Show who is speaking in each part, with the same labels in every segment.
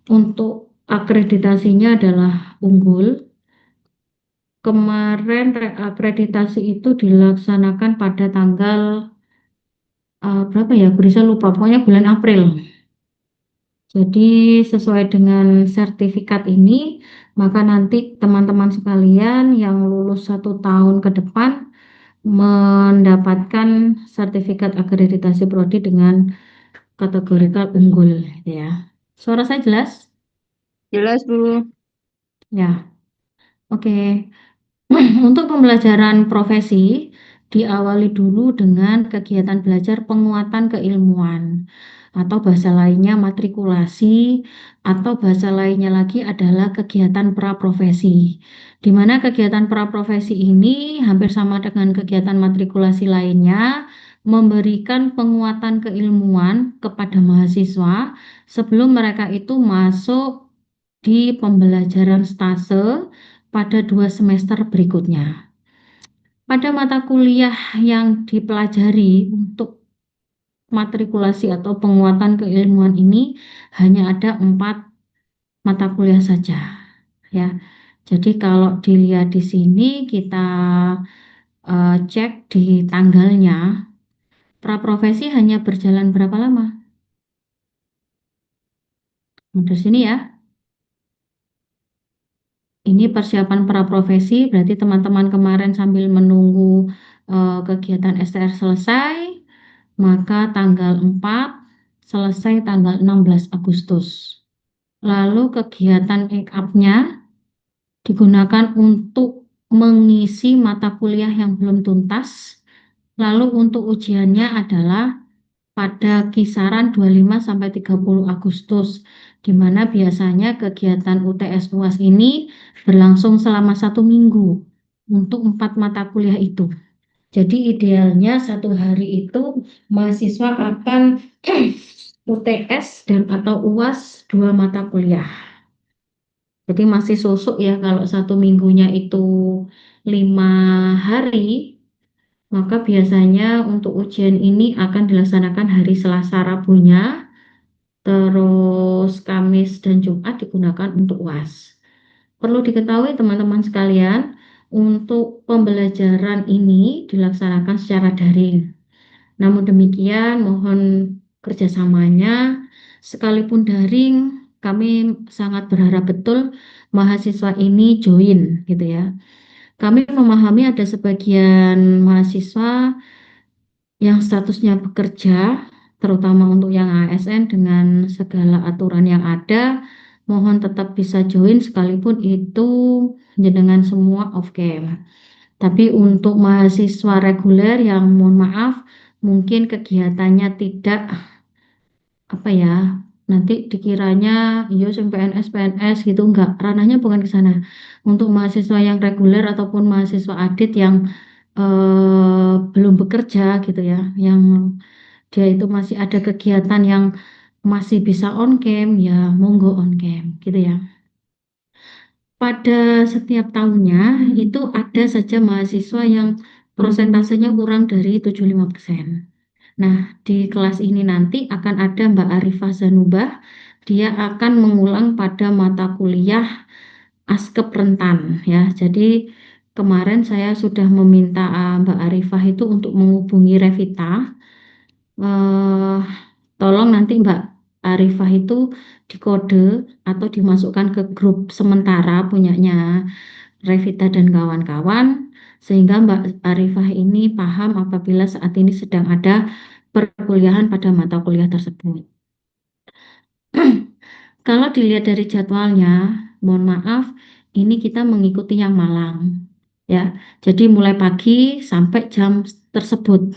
Speaker 1: Untuk akreditasinya adalah unggul. Kemarin reakreditasi itu dilaksanakan pada tanggal berapa ya? Bisa lupa, pokoknya bulan April. Jadi sesuai dengan sertifikat ini, maka nanti teman-teman sekalian yang lulus 1 tahun ke depan mendapatkan sertifikat akreditasi prodi dengan kategori unggul, gitu ya. Suara saya jelas?
Speaker 2: Jelas, Bu.
Speaker 1: Ya, oke. Untuk pembelajaran profesi, diawali dulu dengan kegiatan belajar penguatan keilmuan, atau bahasa lainnya matrikulasi, atau bahasa lainnya lagi adalah kegiatan praprofesi. Di mana kegiatan praprofesi ini hampir sama dengan kegiatan matrikulasi lainnya, memberikan penguatan keilmuan kepada mahasiswa sebelum mereka itu masuk di pembelajaran stase pada 2 semester berikutnya. Pada mata kuliah yang dipelajari untuk matrikulasi atau penguatan keilmuan ini hanya ada 4 mata kuliah saja, ya. Jadi kalau dilihat di sini kita cek di tanggalnya, praprofesi hanya berjalan berapa lama? Di sini ya. Ini persiapan praprofesi, berarti teman-teman kemarin sambil menunggu kegiatan STR selesai, maka tanggal 4 selesai tanggal 16 Agustus. Lalu kegiatan make up-nya digunakan untuk mengisi mata kuliah yang belum tuntas. Lalu untuk ujiannya adalah pada kisaran 25 sampai 30 Agustus, di mana biasanya kegiatan UTS UAS ini berlangsung selama 1 minggu untuk 4 mata kuliah itu. Jadi idealnya 1 hari itu mahasiswa akan UTS dan atau UAS 2 mata kuliah. Jadi masih susuk ya kalau 1 minggunya itu 5 hari, maka biasanya untuk ujian ini akan dilaksanakan hari Selasa Rabunya, terus Kamis dan Jumat digunakan untuk UAS. Perlu diketahui teman-teman sekalian, untuk pembelajaran ini dilaksanakan secara daring. Namun demikian, mohon kerjasamanya. Sekalipun daring, kami sangat berharap betul mahasiswa ini join, gitu ya. Kami memahami ada sebagian mahasiswa yang statusnya bekerja, terutama untuk yang ASN dengan segala aturan yang ada, mohon tetap bisa join sekalipun itu dengan semua off cam. Tapi untuk mahasiswa reguler yang mohon maaf, mungkin kegiatannya tidak apa ya, nanti dikiranya yo sing PNS PNS gitu, enggak, ranahnya bukan ke sana. Untuk mahasiswa yang reguler ataupun mahasiswa adit yang belum bekerja gitu ya, yang dia itu masih ada kegiatan yang masih bisa on cam, ya monggo on cam gitu ya. Pada setiap tahunnya itu ada saja mahasiswa yang prosentasenya kurang dari 75%. Nah, di kelas ini nanti akan ada Mbak Arifah Zanubah. Dia akan mengulang pada mata kuliah Askep Rentan ya. Jadi kemarin saya sudah meminta Mbak Arifah itu untuk menghubungi Revita. Eh, Tolong nanti Mbak Arifah itu dikode atau dimasukkan ke grup sementara punyanya Revita dan kawan-kawan, sehingga Mbak Arifah ini paham apabila saat ini sedang ada perkuliahan pada mata kuliah tersebut. Kalau dilihat dari jadwalnya, mohon maaf, ini kita mengikuti yang Malang, ya. Jadi mulai pagi sampai jam tersebut,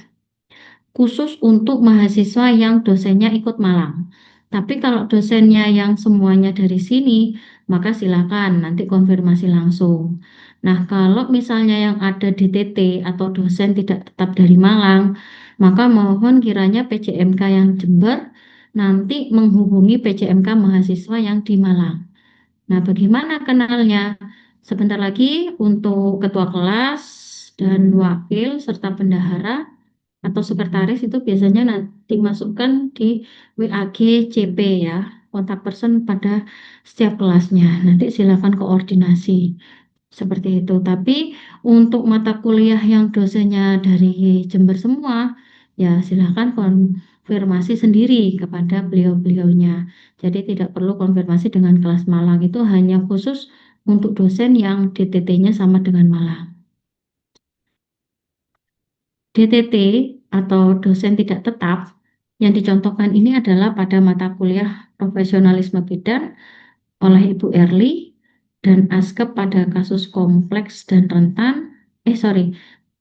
Speaker 1: khusus untuk mahasiswa yang dosennya ikut Malang. Tapi kalau dosennya yang semuanya dari sini, maka silakan nanti konfirmasi langsung. Nah, kalau misalnya yang ada di TT atau dosen tidak tetap dari Malang, maka mohon kiranya PJMK yang Jember nanti menghubungi PJMK mahasiswa yang di Malang. Nah, bagaimana kenalnya? Sebentar lagi untuk ketua kelas dan wakil serta bendahara atau sekretaris itu biasanya nanti masukkan di WAG CP ya. kontak person pada setiap kelasnya. Nanti silakan koordinasi seperti itu. Tapi untuk mata kuliah yang dosennya dari Jember semua, ya silakan konfirmasi sendiri kepada beliau-beliaunya. Jadi tidak perlu konfirmasi dengan kelas Malang, itu hanya khusus untuk dosen yang DTT-nya sama dengan Malang. DTT atau dosen tidak tetap yang dicontohkan ini adalah pada mata kuliah profesionalisme bidan oleh Ibu Erli dan ASKEP pada kasus kompleks dan rentan,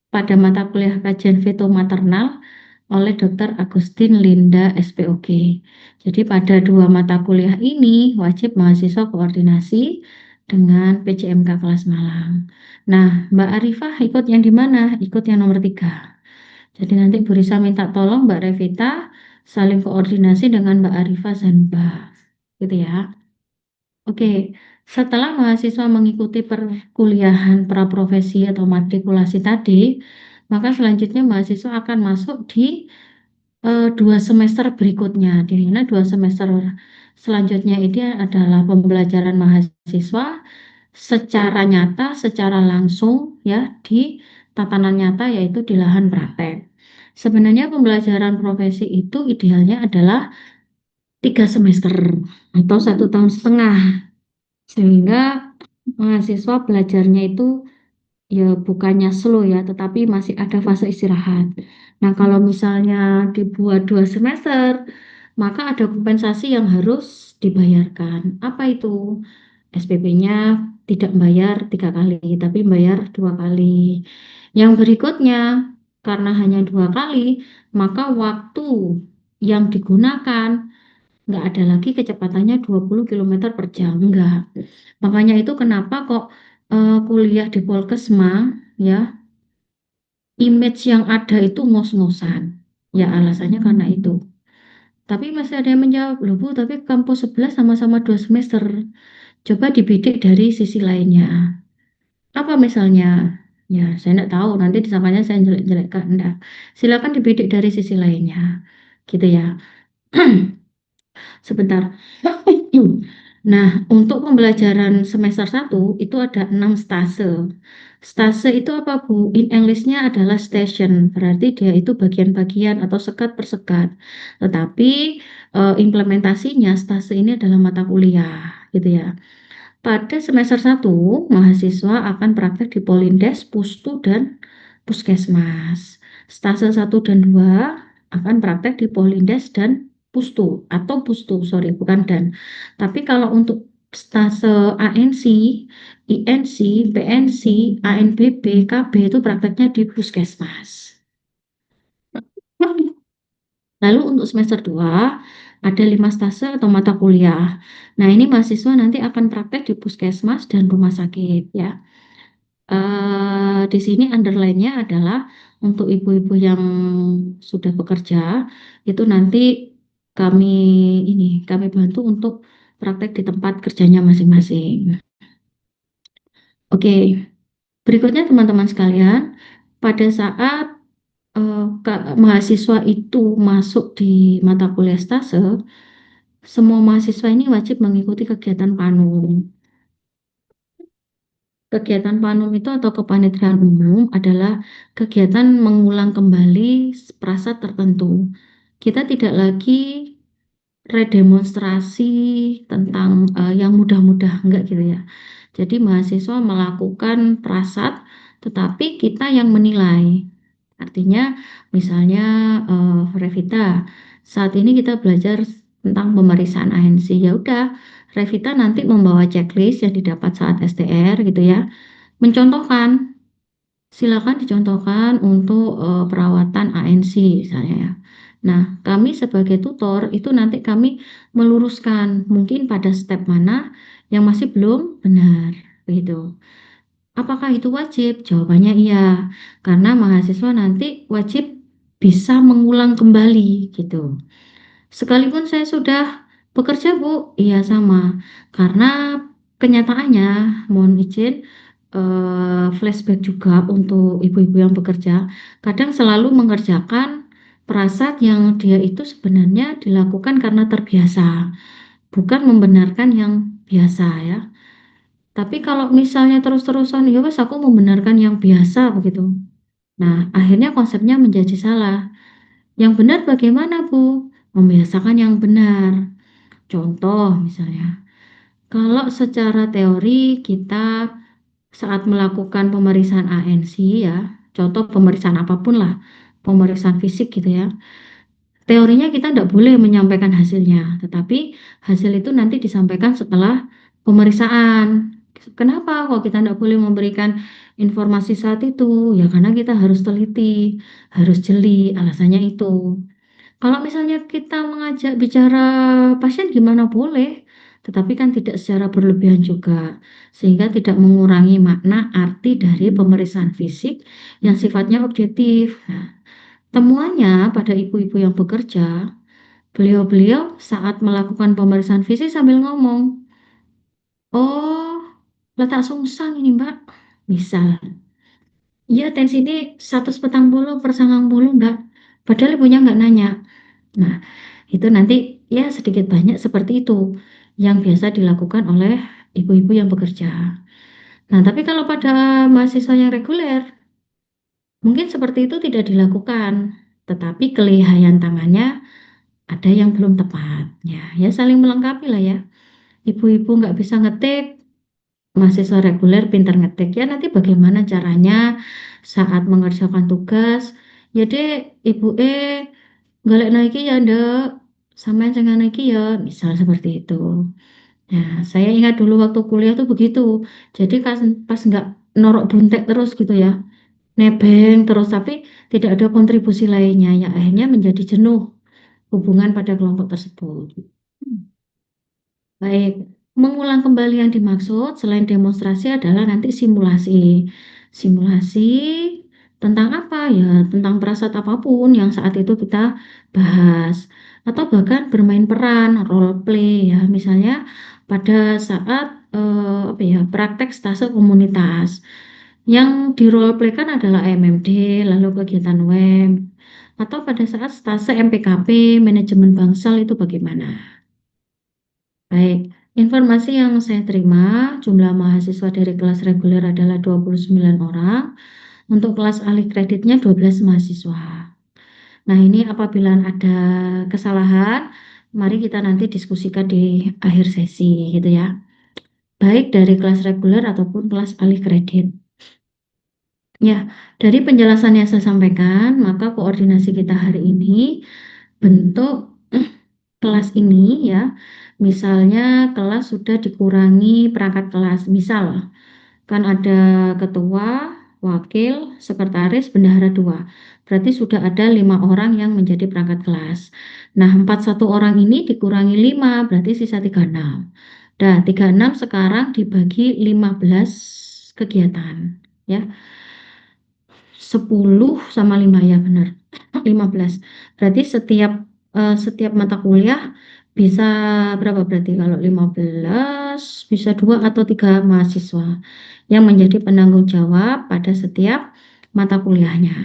Speaker 1: pada mata kuliah kajian feto maternal oleh Dr. Agustin Linda SPOG. Jadi pada dua mata kuliah ini wajib mahasiswa koordinasi dengan PJMK kelas Malang. Nah, Mbak Arifah ikut yang di mana? Ikut yang nomor 3. Jadi nanti Bu Risa minta tolong Mbak Revita saling koordinasi dengan Mbak Arifah Zanba. Gitu ya. Oke, setelah mahasiswa mengikuti perkuliahan praprofesi atau matrikulasi tadi, maka selanjutnya mahasiswa akan masuk di 2 semester berikutnya. Di mana 2 semester selanjutnya ini adalah pembelajaran mahasiswa secara nyata, secara langsung ya di tatanan nyata yaitu di lahan praktek. Sebenarnya pembelajaran profesi itu idealnya adalah 3 semester atau 1 tahun setengah, sehingga mahasiswa belajarnya itu ya bukannya slow ya, tetapi masih ada fase istirahat. Nah, kalau misalnya dibuat 2 semester, maka ada kompensasi yang harus dibayarkan. Apa itu? SPP-nya tidak bayar 3 kali, tapi bayar 2 kali. Yang berikutnya, karena hanya 2 kali, maka waktu yang digunakan nggak ada lagi kecepatannya 20 km per jam, enggak. Makanya itu kenapa kok kuliah di Polkesma ya, image yang ada itu ngos-ngosan. Ya alasannya karena itu. Tapi masih ada yang menjawab, loh Bu, tapi kampus sebelah sama-sama 2 semester. Coba dibidik dari sisi lainnya. Apa misalnya? Ya, saya enggak tahu. Nanti disangkanya saya jelek-jelekkan. Enggak. Silakan dibidik dari sisi lainnya. Gitu ya. Sebentar. Nah, untuk pembelajaran semester 1 itu ada 6 stase. Stase itu apa, Bu? In English-nya adalah station, berarti dia itu bagian-bagian atau sekat per sekat. Tetapi implementasinya stase ini adalah mata kuliah, gitu ya. Pada semester 1, mahasiswa akan praktek di Polindes, Pustu, dan Puskesmas. Stase 1 dan 2 akan praktek di Polindes dan Pustu, atau Pustu, sorry, bukan dan. Tapi kalau untuk stase ANC, INC, PNC, ANBB, KB itu prakteknya di Puskesmas. Lalu untuk semester 2 ada 5 stase atau mata kuliah. Nah, ini mahasiswa nanti akan praktek di puskesmas dan rumah sakit ya. Di sini underline-nya adalah untuk ibu-ibu yang sudah bekerja, itu nanti kami kami bantu untuk praktek di tempat kerjanya masing-masing. Oke, berikutnya teman-teman sekalian, pada saat mahasiswa itu masuk di mata kuliah stase, semua mahasiswa ini wajib mengikuti kegiatan PANUM. Kegiatan PANUM itu atau kepanitiaan umum adalah kegiatan mengulang kembali prasat tertentu. Kita tidak lagi redemonstrasi tentang yang mudah-mudah, enggak gitu ya. Jadi mahasiswa melakukan prasat, tetapi kita yang menilai. Artinya, misalnya Revita, saat ini kita belajar tentang pemeriksaan ANC. Ya udah, Revita nanti membawa checklist yang didapat saat STR gitu ya. Mencontohkan, silakan dicontohkan untuk perawatan ANC misalnya ya. Nah, kami sebagai tutor itu nanti kami meluruskan mungkin pada step mana yang masih belum benar begitu. Apakah itu wajib? Jawabannya iya, karena mahasiswa nanti wajib bisa mengulang kembali gitu. Sekalipun saya sudah bekerja, Bu, iya sama. Karena kenyataannya, mohon izin, flashback juga untuk ibu-ibu yang bekerja, kadang selalu mengerjakan prasat yang dia itu sebenarnya dilakukan karena terbiasa. bukan membenarkan yang biasa ya. Tapi kalau misalnya terus-terusan, ya wes aku membenarkan yang biasa begitu. Nah, akhirnya konsepnya menjadi salah. Yang benar bagaimana, Bu? Membiasakan yang benar. Contoh misalnya, kalau secara teori kita saat melakukan pemeriksaan ANC ya, contoh pemeriksaan apapun lah, pemeriksaan fisik gitu ya. Teorinya kita tidak boleh menyampaikan hasilnya, tetapi hasil itu nanti disampaikan setelah pemeriksaan. Kenapa kok kita tidak boleh memberikan informasi saat itu? Ya karena kita harus teliti, harus jeli, alasannya itu. Kalau misalnya kita mengajak bicara pasien gimana boleh, tetapi kan tidak secara berlebihan juga, sehingga tidak mengurangi makna arti dari pemeriksaan fisik yang sifatnya objektif. Nah, temuannya pada ibu-ibu yang bekerja, beliau-beliau saat melakukan pemeriksaan fisik sambil ngomong, oh letak sungsang ini Mbak, misal, iya tensi ini 140 per 90 Mbak, padahal ibunya nggak nanya. Nah, itu nanti ya sedikit banyak seperti itu yang biasa dilakukan oleh ibu-ibu yang bekerja. Nah, tapi kalau pada mahasiswa yang reguler, mungkin seperti itu tidak dilakukan, tetapi kelihayan tangannya ada yang belum tepat. Ya, ya saling melengkapi lah ya. Ibu-ibu nggak bisa ngetik, mahasiswa reguler pintar ngetik. Ya nanti bagaimana caranya saat mengerjakan tugas? Ya deh, ibu golek naiki ya ndak, sampean sing ngono iki ya, misal seperti itu. Nah, saya ingat dulu waktu kuliah tuh begitu. Jadi pas nggak norok buntek terus gitu ya, nebeng terus tapi tidak ada kontribusi lainnya, ya akhirnya menjadi jenuh hubungan pada kelompok tersebut. Baik, mengulang kembali yang dimaksud selain demonstrasi adalah nanti simulasi. Simulasi tentang apa ya? Tentang perasaan apapun yang saat itu kita bahas. Atau bahkan bermain peran, role play ya. Misalnya pada saat apa ya, praktek stase komunitas. Yang di role play kan adalah MMD, lalu kegiatan WEM. Atau pada saat stase MPKP, manajemen bangsal itu bagaimana? Baik, informasi yang saya terima, jumlah mahasiswa dari kelas reguler adalah 29 orang, untuk kelas alih kreditnya 12 mahasiswa. Nah, ini apabila ada kesalahan, mari kita nanti diskusikan di akhir sesi gitu ya. Baik dari kelas reguler ataupun kelas alih kredit. Ya, dari penjelasan yang saya sampaikan, maka koordinasi kita hari ini bentuk kelas ini ya, misalnya kelas sudah dikurangi perangkat kelas, misal kan ada ketua, wakil, sekretaris, bendahara dua. Berarti sudah ada 5 orang yang menjadi perangkat kelas. Nah, 41 orang ini dikurangi 5, berarti sisa 36. Nah, 36 sekarang dibagi 15 kegiatan. Ya, 10 sama 5 ya benar. 15. Berarti setiap mata kuliah bisa berapa berarti kalau 15 bisa 2 atau 3 mahasiswa yang menjadi penanggung jawab pada setiap mata kuliahnya.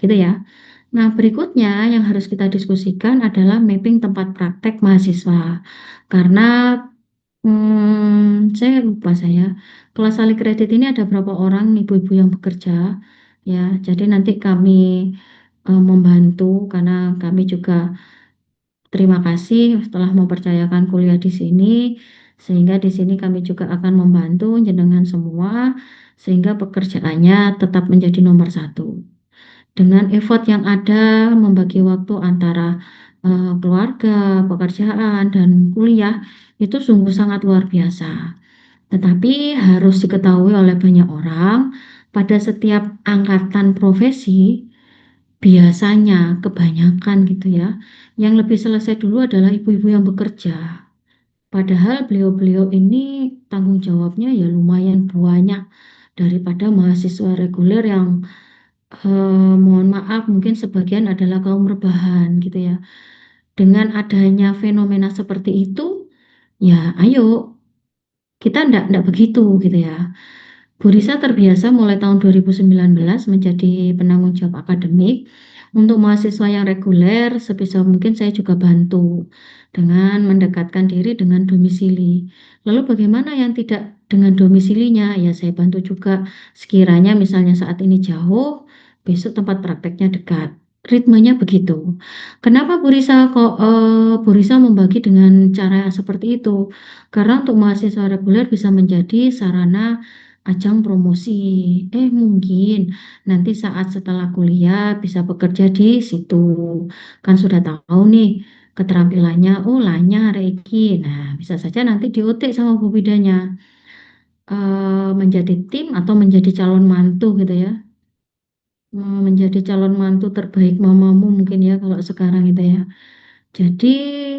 Speaker 1: Gitu ya. Nah, berikutnya yang harus kita diskusikan adalah mapping tempat praktek mahasiswa. Karena saya lupa kelas alih kredit ini ada berapa orang ibu-ibu yang bekerja ya. Jadi nanti kami membantu karena kami juga terima kasih setelah mempercayakan kuliah di sini sehingga di sini kami juga akan membantu jenengan semua sehingga pekerjaannya tetap menjadi nomor satu. Dengan effort yang ada membagi waktu antara keluarga, pekerjaan dan kuliah itu sungguh sangat luar biasa. Tetapi harus diketahui oleh banyak orang, pada setiap angkatan profesi, biasanya kebanyakan gitu ya, yang lebih selesai dulu adalah ibu-ibu yang bekerja. Padahal beliau-beliau ini tanggung jawabnya ya lumayan banyak daripada mahasiswa reguler yang mohon maaf mungkin sebagian adalah kaum rebahan gitu ya. Dengan adanya fenomena seperti itu, ya ayo kita ndak begitu gitu ya. Bu Risa terbiasa mulai tahun 2019 menjadi penanggung jawab akademik. Untuk mahasiswa yang reguler, sebisa mungkin saya juga bantu dengan mendekatkan diri dengan domisili. Lalu bagaimana yang tidak dengan domisilinya? Ya saya bantu juga sekiranya misalnya saat ini jauh, besok tempat prakteknya dekat. Ritmenya begitu. Kenapa Bu Risa membagi dengan cara seperti itu? Karena untuk mahasiswa reguler bisa menjadi sarana ajang promosi. Mungkin nanti saat setelah kuliah bisa bekerja di situ. Kan sudah tahu nih keterampilannya, oh lanyah Reiki. Nah, bisa saja nanti diotek sama Bu Bidanya menjadi tim atau menjadi calon mantu gitu ya. Menjadi calon mantu terbaik mamamu mungkin ya kalau sekarang itu ya. Jadi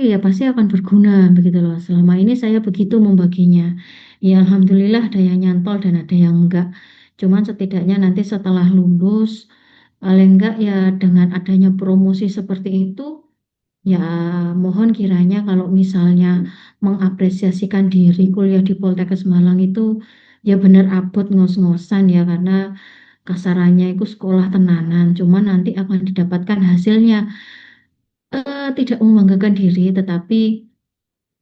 Speaker 1: ya pasti akan berguna begitu loh. Selama ini saya begitu membaginya. Ya alhamdulillah ada yang nyantol dan ada yang enggak. Cuman setidaknya nanti setelah lulus paling enggak ya dengan adanya promosi seperti itu ya mohon kiranya kalau misalnya mengapresiasikan diri kuliah di Poltekkes Malang itu ya benar abot ngos-ngosan ya karena kasarannya itu sekolah tenanan. Cuman nanti akan didapatkan hasilnya tidak membanggakan diri, tetapi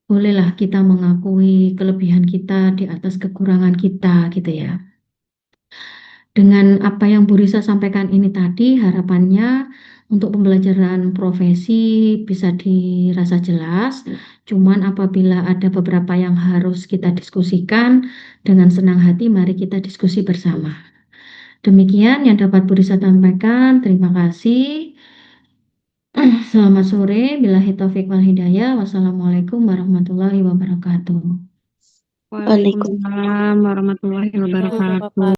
Speaker 1: bolehlah kita mengakui kelebihan kita di atas kekurangan kita, gitu ya. Dengan apa yang Bu Risa sampaikan ini tadi, harapannya untuk pembelajaran profesi bisa dirasa jelas. Cuman apabila ada beberapa yang harus kita diskusikan, dengan senang hati mari kita diskusi bersama. Demikian yang dapat Bu Risa sampaikan. Terima kasih. Selamat sore, billahi taufik wal hidayah. Wassalamualaikum warahmatullahi wabarakatuh.
Speaker 2: Waalaikumsalam warahmatullahi wabarakatuh.